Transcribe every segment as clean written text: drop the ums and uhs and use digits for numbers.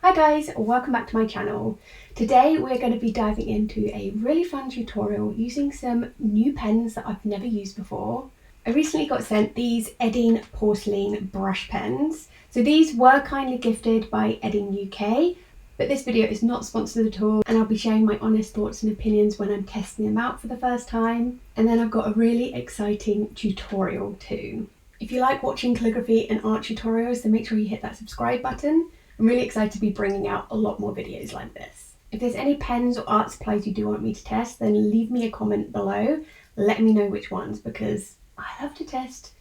Hi guys, welcome back to my channel. Today we're going to be diving into a really fun tutorial using some new pens that I've never used before. I recently got sent these Edding Porcelain brush pens. So these were kindly gifted by Edding UK, but this video is not sponsored at all, and I'll be sharing my honest thoughts and opinions when I'm testing them out for the first time. And then I've got a really exciting tutorial too. If you like watching calligraphy and art tutorials, then make sure you hit that subscribe button. I'm really excited to be bringing out a lot more videos like this. If there's any pens or art supplies you do want me to test, then leave me a comment below. Let me know which ones, because I love to test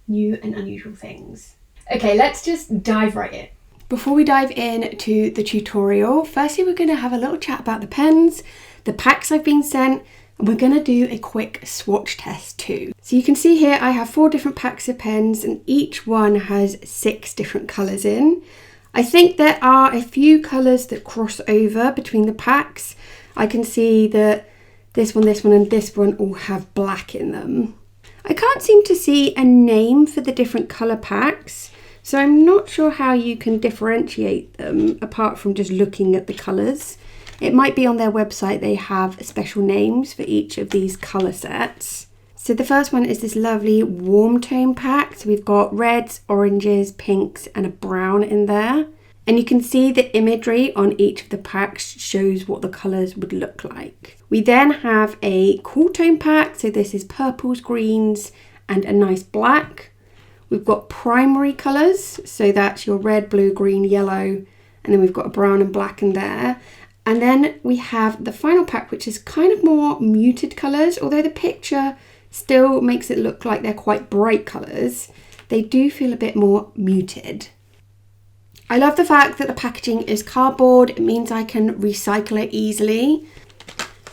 new and unusual things. Okay, let's just dive right in. Before we dive into the tutorial, firstly we're going to have a little chat about the pens, the packs I've been sent, and we're going to do a quick swatch test too. So you can see here I have 4 different packs of pens and each one has 6 different colours in. I think there are a few colours that cross over between the packs. I can see that this one and this one all have black in them. I can't seem to see a name for the different colour packs, so I'm not sure how you can differentiate them apart from just looking at the colours. It might be on their website they have special names for each of these colour sets. So the first one is this lovely warm tone pack. So we've got reds, oranges, pinks and a brown in there. And you can see the imagery on each of the packs shows what the colours would look like. We then have a cool tone pack. So this is purples, greens and a nice black. We've got primary colours. So that's your red, blue, green, yellow. And then we've got a brown and black in there. And then we have the final pack, which is kind of more muted colours, although the picture still makes it look like they're quite bright colours. They do feel a bit more muted. I love the fact that the packaging is cardboard. It means I can recycle it easily.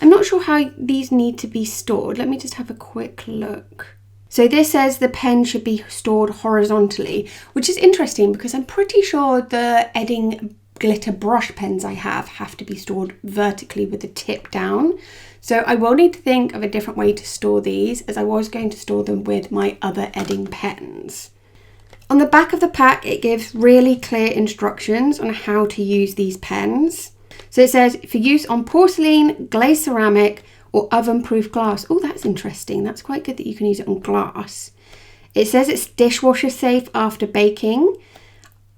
I'm not sure how these need to be stored. Let me just have a quick look. So this says the pen should be stored horizontally, which is interesting because I'm pretty sure the Edding glitter brush pens I have to be stored vertically with the tip down. So I will need to think of a different way to store these, as I was going to store them with my other Edding pens. On the back of the pack, it gives really clear instructions on how to use these pens. So it says, for use on porcelain, glazed ceramic, or oven-proof glass. Oh, that's interesting. That's quite good that you can use it on glass. It says it's dishwasher safe after baking.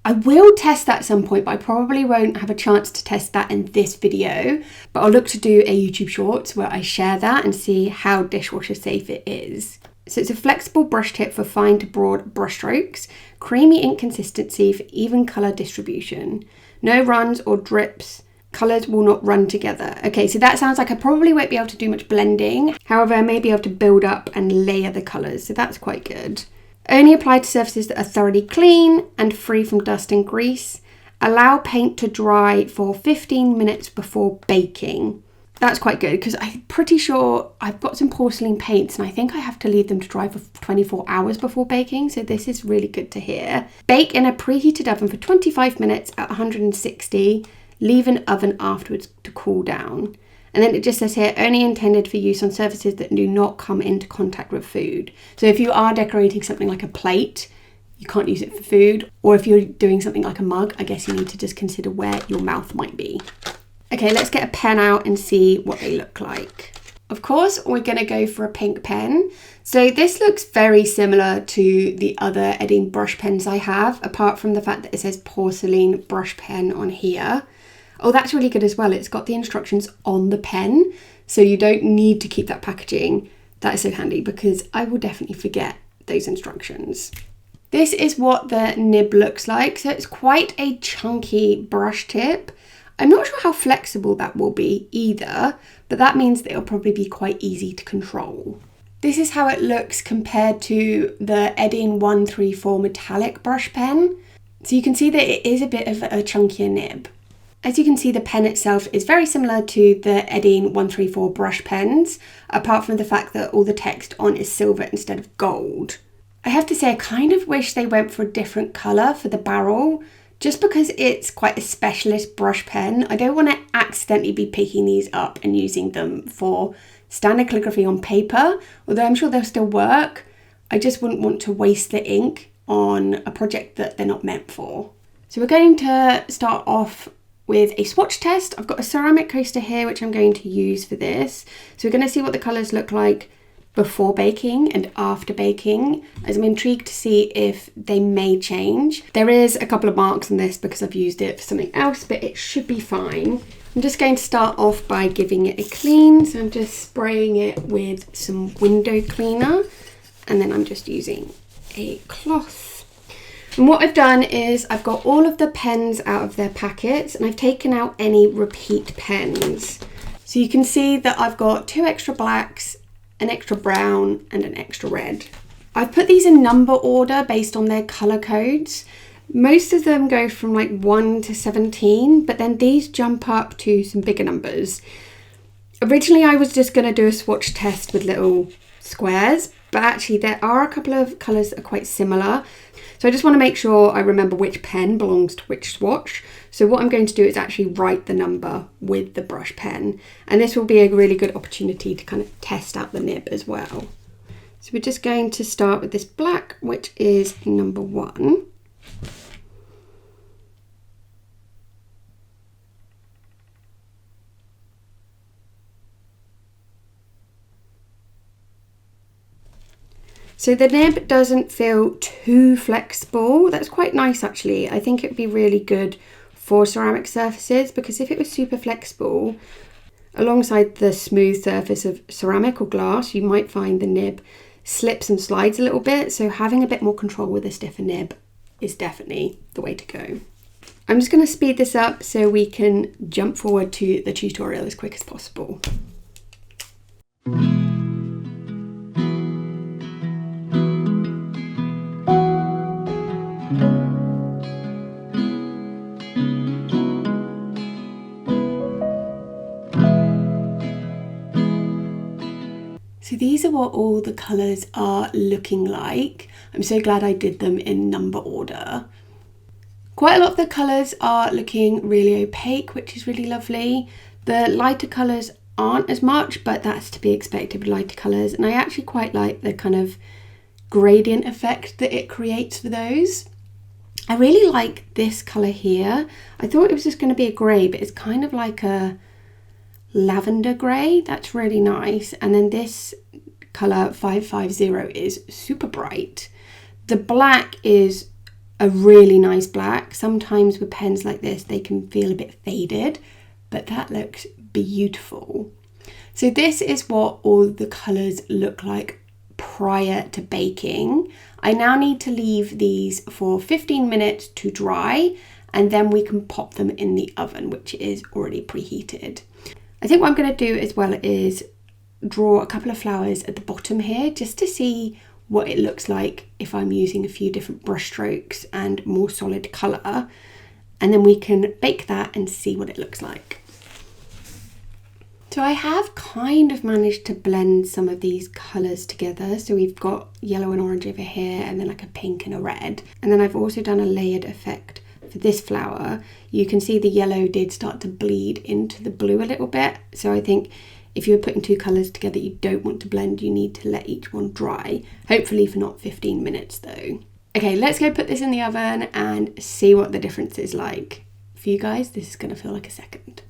I will test that at some point, but I probably won't have a chance to test that in this video. But I'll look to do a YouTube Shorts where I share that and see how dishwasher safe it is. So it's a flexible brush tip for fine to broad brush strokes, creamy ink consistency for even colour distribution. No runs or drips. Colours will not run together. Okay, so that sounds like I probably won't be able to do much blending. However, I may be able to build up and layer the colours, so that's quite good. Only apply to surfaces that are thoroughly clean and free from dust and grease. Allow paint to dry for 15 minutes before baking. That's quite good because I'm pretty sure I've got some porcelain paints and I think I have to leave them to dry for 24 hours before baking. So this is really good to hear. Bake in a preheated oven for 25 minutes at 160. Leave an oven afterwards to cool down. And then it just says here, only intended for use on surfaces that do not come into contact with food. So if you are decorating something like a plate, you can't use it for food. Or if you're doing something like a mug, I guess you need to just consider where your mouth might be. Okay, let's get a pen out and see what they look like. Of course, we're going to go for a pink pen. So this looks very similar to the other Edding brush pens I have, apart from the fact that it says porcelain brush pen on here. Oh, that's really good as well. It's got the instructions on the pen, so you don't need to keep that packaging. That is so handy because I will definitely forget those instructions. This is what the nib looks like. So it's quite a chunky brush tip. I'm not sure how flexible that will be either, but that means that it'll probably be quite easy to control. This is how it looks compared to the Edding 134 metallic brush pen. So you can see that it is a bit of a chunkier nib. As you can see, the pen itself is very similar to the Edding 134 brush pens, apart from the fact that all the text on is silver instead of gold. I have to say, I kind of wish they went for a different colour for the barrel, just because it's quite a specialist brush pen. I don't want to accidentally be picking these up and using them for standard calligraphy on paper, although I'm sure they'll still work. I just wouldn't want to waste the ink on a project that they're not meant for. So we're going to start off with a swatch test. I've got a ceramic coaster here, which I'm going to use for this. So we're going to see what the colours look like before baking and after baking, as I'm intrigued to see if they may change. There is a couple of marks on this because I've used it for something else, but it should be fine. I'm just going to start off by giving it a clean. So I'm just spraying it with some window cleaner, and then I'm just using a cloth. And what I've done is I've got all of the pens out of their packets, and I've taken out any repeat pens. So you can see that I've got 2 extra blacks, an extra brown and an extra red. I've put these in number order based on their colour codes. Most of them go from like 1 to 17, but then these jump up to some bigger numbers. Originally I was just going to do a swatch test with little squares, but actually there are a couple of colours that are quite similar. So I just want to make sure I remember which pen belongs to which swatch. So what I'm going to do is actually write the number with the brush pen. And this will be a really good opportunity to kind of test out the nib as well. So we're just going to start with this black, which is number 1. So the nib doesn't feel too flexible. That's quite nice actually. I think it would be really good for ceramic surfaces, because if it was super flexible alongside the smooth surface of ceramic or glass, you might find the nib slips and slides a little bit. So having a bit more control with a stiffer nib is definitely the way to go. I'm just going to speed this up so we can jump forward to the tutorial as quick as possible. So these are what all the colours are looking like. I'm so glad I did them in number order. Quite a lot of the colours are looking really opaque, which is really lovely. The lighter colours aren't as much, but that's to be expected with lighter colours. And I actually quite like the kind of gradient effect that it creates for those. I really like this colour here. I thought it was just going to be a grey, but it's kind of like a lavender grey. That's really nice. And then this colour 550 is super bright. The black is a really nice black. Sometimes with pens like this they can feel a bit faded, but that looks beautiful. So this is what all the colours look like prior to baking. I now need to leave these for 15 minutes to dry, and then we can pop them in the oven, which is already preheated. I think what I'm going to do as well is draw a couple of flowers at the bottom here, just to see what it looks like if I'm using a few different brush strokes and more solid colour, and then we can bake that and see what it looks like. So I have kind of managed to blend some of these colours together. So we've got yellow and orange over here, and then like a pink and a red. And then I've also done a layered effect for this flower. You can see the yellow did start to bleed into the blue a little bit. So I think if you're putting 2 colours together you don't want to blend, you need to let each one dry. Hopefully for not 15 minutes though. Okay, let's go put this in the oven and see what the difference is like. For you guys, this is going to feel like a second.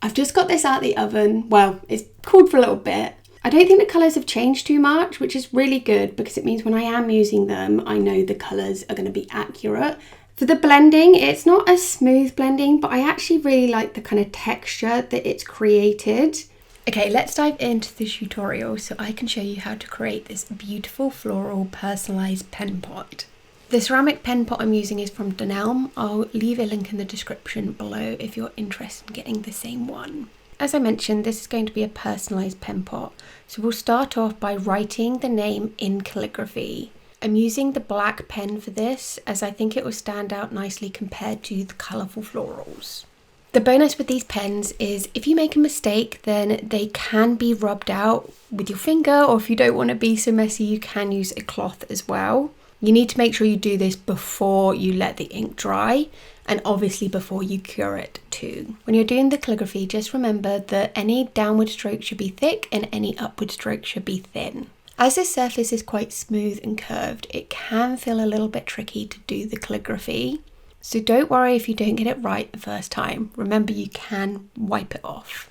I've just got this out of the oven. Well, it's cooled for a little bit. I don't think the colours have changed too much, which is really good because it means when I am using them, I know the colours are going to be accurate. For the blending, it's not a smooth blending, but I actually really like the kind of texture that it's created. Okay, let's dive into this tutorial so I can show you how to create this beautiful floral personalised pen pot. The ceramic pen pot I'm using is from Dunelm. I'll leave a link in the description below if you're interested in getting the same one. As I mentioned, this is going to be a personalised pen pot. So we'll start off by writing the name in calligraphy. I'm using the black pen for this as I think it will stand out nicely compared to the colourful florals. The bonus with these pens is if you make a mistake, then they can be rubbed out with your finger, or if you don't want to be so messy, you can use a cloth as well. You need to make sure you do this before you let the ink dry, and obviously before you cure it too. When you're doing the calligraphy, just remember that any downward stroke should be thick and any upward stroke should be thin. As this surface is quite smooth and curved, it can feel a little bit tricky to do the calligraphy. So don't worry if you don't get it right the first time. Remember, you can wipe it off.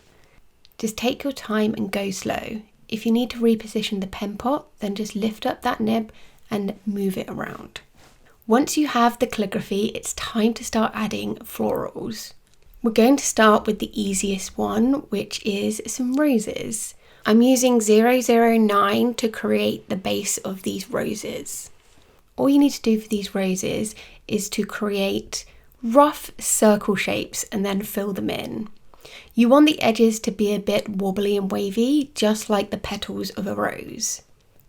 Just take your time and go slow. If you need to reposition the pen pot, then just lift up that nib and move it around. Once you have the calligraphy, it's time to start adding florals. We're going to start with the easiest one, which is some roses. I'm using 009 to create the base of these roses. All you need to do for these roses is to create rough circle shapes and then fill them in. You want the edges to be a bit wobbly and wavy, just like the petals of a rose.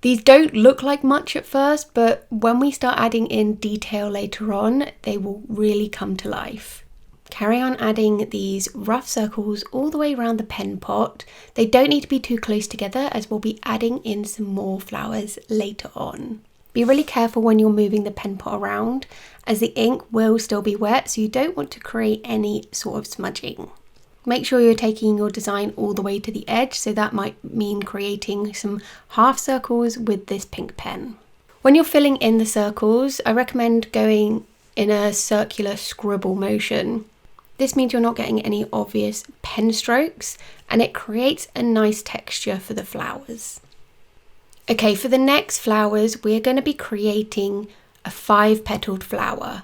These don't look like much at first, but when we start adding in detail later on, they will really come to life. Carry on adding these rough circles all the way around the pen pot. They don't need to be too close together, as we'll be adding in some more flowers later on. Be really careful when you're moving the pen pot around, as the ink will still be wet, so you don't want to create any sort of smudging. Make sure you're taking your design all the way to the edge, so that might mean creating some half circles with this pink pen. When you're filling in the circles, I recommend going in a circular scribble motion. This means you're not getting any obvious pen strokes, and it creates a nice texture for the flowers. Okay, for the next flowers, we're going to be creating a 5-petaled flower,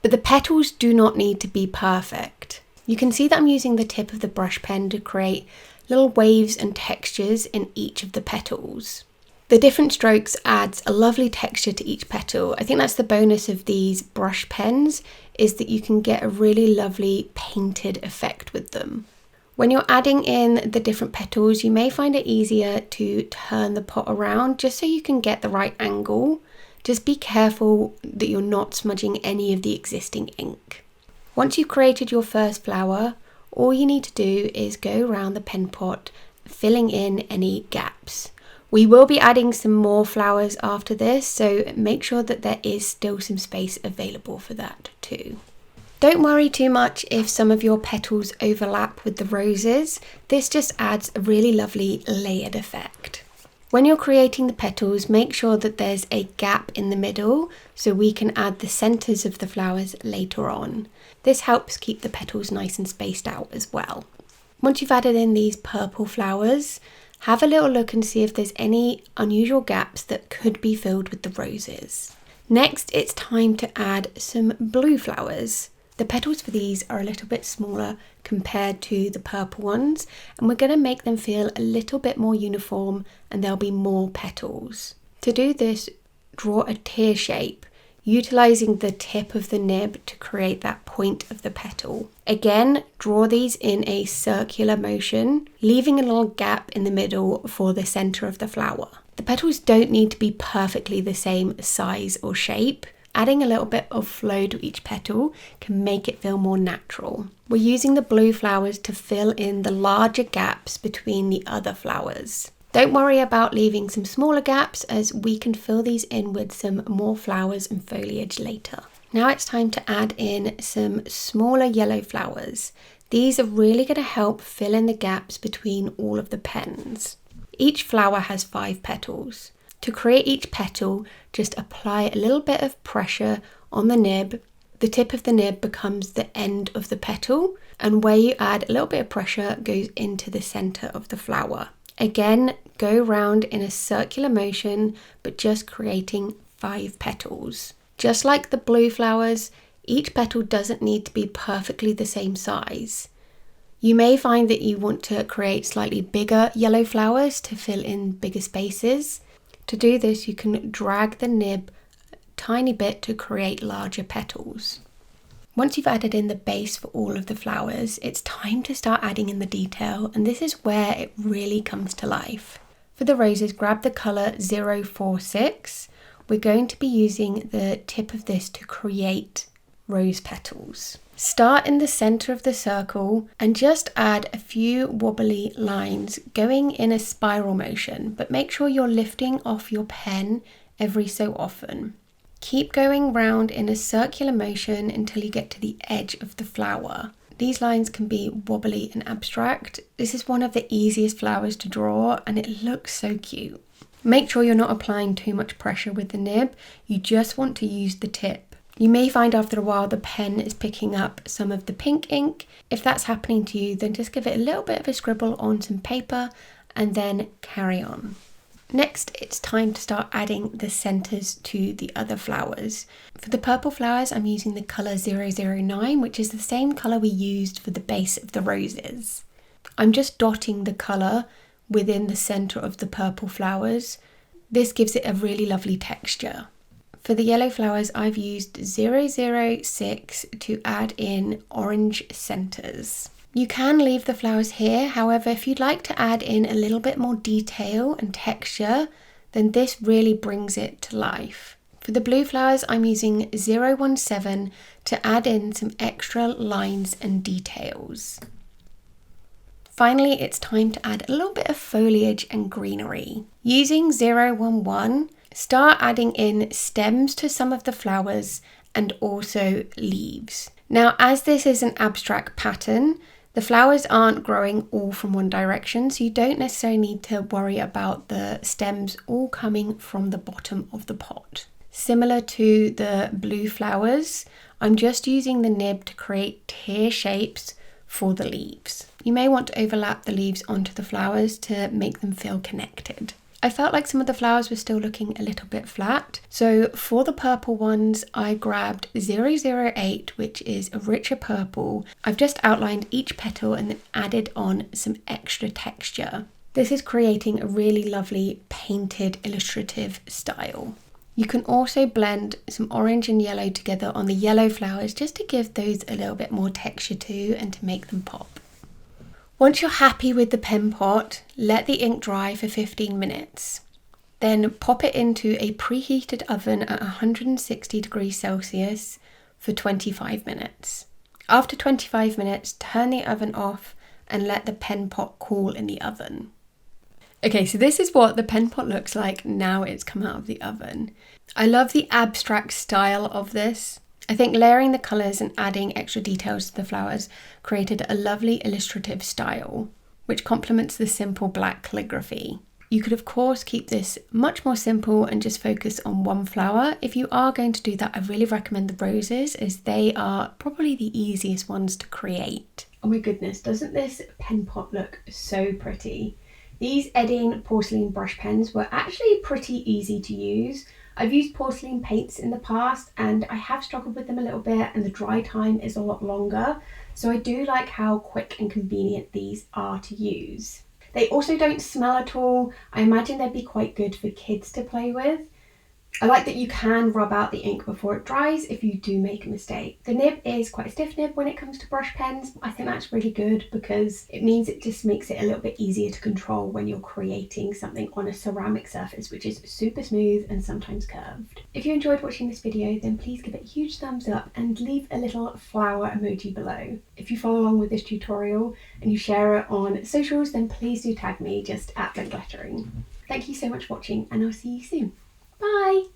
but the petals do not need to be perfect. You can see that I'm using the tip of the brush pen to create little waves and textures in each of the petals. The different strokes adds a lovely texture to each petal. I think that's the bonus of these brush pens, is that you can get a really lovely painted effect with them. When you're adding in the different petals, you may find it easier to turn the pot around just so you can get the right angle. Just be careful that you're not smudging any of the existing ink. Once you've created your first flower, all you need to do is go around the pen pot, filling in any gaps. We will be adding some more flowers after this, so make sure that there is still some space available for that too. Don't worry too much if some of your petals overlap with the roses. This just adds a really lovely layered effect. When you're creating the petals, make sure that there's a gap in the middle so we can add the centers of the flowers later on. This helps keep the petals nice and spaced out as well. Once you've added in these purple flowers, have a little look and see if there's any unusual gaps that could be filled with the roses. Next, it's time to add some blue flowers. The petals for these are a little bit smaller compared to the purple ones, and we're going to make them feel a little bit more uniform, and there'll be more petals. To do this, draw a tear shape, utilizing the tip of the nib to create that point of the petal. Again, draw these in a circular motion, leaving a little gap in the middle for the center of the flower. The petals don't need to be perfectly the same size or shape. Adding a little bit of flow to each petal can make it feel more natural. We're using the blue flowers to fill in the larger gaps between the other flowers. Don't worry about leaving some smaller gaps, as we can fill these in with some more flowers and foliage later. Now it's time to add in some smaller yellow flowers. These are really going to help fill in the gaps between all of the pens. Each flower has 5 petals. To create each petal, just apply a little bit of pressure on the nib. The tip of the nib becomes the end of the petal, and where you add a little bit of pressure goes into the center of the flower. Again, go round in a circular motion, but just creating 5 petals. Just like the blue flowers, each petal doesn't need to be perfectly the same size. You may find that you want to create slightly bigger yellow flowers to fill in bigger spaces. To do this, you can drag the nib a tiny bit to create larger petals. Once you've added in the base for all of the flowers, it's time to start adding in the detail, and this is where it really comes to life. For the roses, grab the colour 046. We're going to be using the tip of this to create rose petals. Start in the centre of the circle and just add a few wobbly lines going in a spiral motion, but make sure you're lifting off your pen every so often. Keep going round in a circular motion until you get to the edge of the flower. These lines can be wobbly and abstract. This is one of the easiest flowers to draw, and it looks so cute. Make sure you're not applying too much pressure with the nib. You just want to use the tip. You may find after a while the pen is picking up some of the pink ink. If that's happening to you, then just give it a little bit of a scribble on some paper and then carry on. Next, it's time to start adding the centres to the other flowers. For the purple flowers, I'm using the colour 009, which is the same colour we used for the base of the roses. I'm just dotting the colour within the centre of the purple flowers. This gives it a really lovely texture. For the yellow flowers, I've used 006 to add in orange centres. You can leave the flowers here, however, if you'd like to add in a little bit more detail and texture, then this really brings it to life. For the blue flowers, I'm using 017 to add in some extra lines and details. Finally, it's time to add a little bit of foliage and greenery. Using 011, start adding in stems to some of the flowers and also leaves. Now, as this is an abstract pattern, the flowers aren't growing all from one direction, so you don't necessarily need to worry about the stems all coming from the bottom of the pot. Similar to the blue flowers, I'm just using the nib to create tear shapes for the leaves. You may want to overlap the leaves onto the flowers to make them feel connected. I felt like some of the flowers were still looking a little bit flat, so for the purple ones I grabbed 008, which is a richer purple. I've just outlined each petal and then added on some extra texture. This is creating a really lovely painted illustrative style. You can also blend some orange and yellow together on the yellow flowers just to give those a little bit more texture too and to make them pop. Once you're happy with the pen pot, let the ink dry for 15 minutes. Then pop it into a preheated oven at 160 degrees Celsius for 25 minutes. After 25 minutes, turn the oven off and let the pen pot cool in the oven. Okay, so this is what the pen pot looks like now it's come out of the oven. I love the abstract style of this. I think layering the colours and adding extra details to the flowers created a lovely illustrative style, which complements the simple black calligraphy. You could of course keep this much more simple and just focus on one flower. If you are going to do that, I really recommend the roses as they are probably the easiest ones to create. Oh my goodness, doesn't this pen pot look so pretty? These Edding Porcelain brush pens were actually pretty easy to use. I've used porcelain paints in the past and I have struggled with them a little bit and the dry time is a lot longer. So I do like how quick and convenient these are to use. They also don't smell at all. I imagine they'd be quite good for kids to play with. I like that you can rub out the ink before it dries if you do make a mistake. The nib is quite a stiff nib when it comes to brush pens. I think that's really good because it means it just makes it a little bit easier to control when you're creating something on a ceramic surface, which is super smooth and sometimes curved. If you enjoyed watching this video, then please give it a huge thumbs up and leave a little flower emoji below. If you follow along with this tutorial and you share it on socials, then please do tag me just at Blank Lettering. Thank you so much for watching and I'll see you soon. Bye!